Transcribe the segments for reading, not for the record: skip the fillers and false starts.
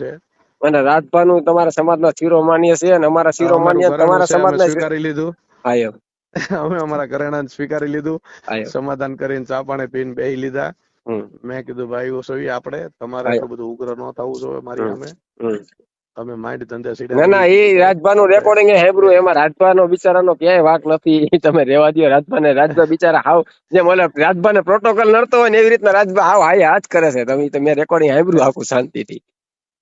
છે. અને રાજભાનું તમારા સમાજનો શિરોમાન્ય છે અને અમારા આ અમારું શિરોમાન્ય ઘરેણું તમારા છે, અમે સમાજના સ્વીકારી લીધું. હા એમ અમે અમારા ઘરેણાને સ્વીકારી લીધું, હા એમ સમાધાન કરીને ચા પાણી પીને બેહી લીધા. હમ મેં કીધું ભાઈ સોવી આપણે તમારે હા એટલું બધું ઉગ્ર ન થવું જોઈએ મારી હમ સામે. હમ તમે માઇન્ડ ધંધે સીડા ના નહીં ના, એ કીધું તો રાજભાનું આપણે રેકોર્ડિંગ હેબરું, એમાં રાજભાનો બિચારાનો ક્યાંય વાક નથી. ઈ તમે રેવા દો રાજભાને. રાજભા બિચારા હાવ જેમ ઓલા રાજભાને પ્રોટોકોલ નડતો હોય ને એવી રીતના રાજભા હાવ હાય હાથ કરે છે. તમે રેકોર્ડિંગ સાંભળ્યું આખું શાંતિથી.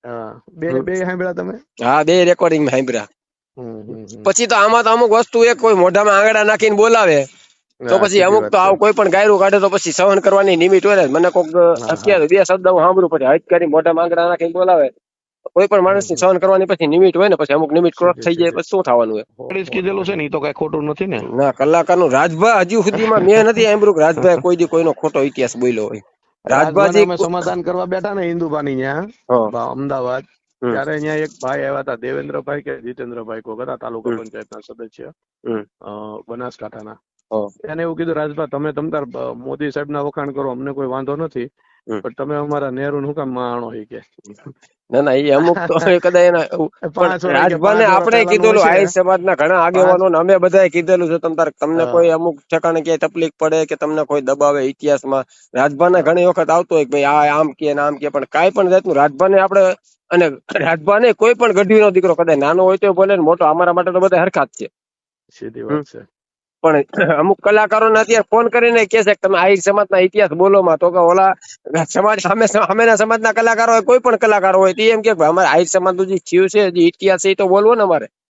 હા, બે હમ. બે સાંભળ્યા તમે? હા, બે રેકોર્ડિંગ સાંભળ્યા. હમ હમ હમ. પછી તો આમાં તો અમુક વસ્તુ એક કોઈ મોઢામાં આંગળા નાખીને બોલાવે તો હા, પછી સીધી અમુક વાત તો છે. આવ કોઈ પણ ગાયરું કાઢે તો પછી સહન કરવાની લિમિટ હોય ને. મને કોઈક હા હા. અત્યારે બે શબ્દ હું સાંભળું પછી હજ કરી મોઢામાં આંગળા નાખીને બોલાવે કોઈ પણ હમ માણસ ની હમ. સહન કરવાની પછી લિમિટ હોય ને. પછી અમુક લિમિટ ક્રોસ સીધી થઈ જાય સીધી પછી શું થવાનું હોય? જ કીધેલું છે ને, એ તો કઈ ખોટું નથી ને. ના, કલાકારનું રાજભા હજુ સુધીમાં મેં નથી સાંભળ્યું કે રાજભાઈ કોઈ દી કોઈનો ખોટો ઇતિહાસ બોલ્યો હોય. રાજભાને રાજભાજી અમે સમાધાન કરવા બેઠા ને હિન્દુબાની ત્યાં હા અમદાવાદ, હમ ત્યારે અહીંયા એક ભાઈ આવ્યા હતા, દેવેન્દ્રભાઈ કે જીતેન્દ્રભાઈ કોઈ હતા, તાલુકા હમ પંચાયતના સદસ્ય, હમ બનાસકાંઠાના. હા એને એવું કીધું, રાજભા તમે તમતાર મોદી સાહેબના વખાણ કરો, અમને કોઈ વાંધો નથી, હમ પણ તમે અમારા નેહરુ નું કામ માણો એ કે. ના ના, એ અમુક તો કદાચ એના પણ 5 વર્ષ કે રાજભાને 5 વર્ષ આપણે પહેલાનું કીધેલું, હશે. આહિર સમાજના ઘણા 5 આગેવાનો ને અમે બધાએ કીધેલું છે તમને કોઈ અમુક ઠેકાણે ક્યાંય તકલીફ પડે કે તમને કોઈ દબાવે ઇતિહાસમાં, રાજભાને ઘણી વખત આવતો હોય કે ભાઈ આ આમ કે આમ કે, પણ કાંઈ પણ જાતનું રાજભાને આપણે અને રાજભાને કોઈ પણ ગઢવીનો દીકરો કદાચ નાનો હોય તો ભલે ને મોટો, અમારા માટે તો બધા હરખા જ છે. સીધી હમ. વાત છે. પણ અમુક કલાકારોને અત્યારે ફોન કરીને કે છે કે તમે આહિર સમાજના ઇતિહાસ બોલો માં, તો કે ઓલા સમાજ સામેના સમાજના કલાકારો હોય, કોઈ પણ કલાકારો હોય, તો એમ કે અમારે આહિર સમાજનું જે થયું છે, જે ઇતિહાસ છે, એ તો બોલવો ને અમારે.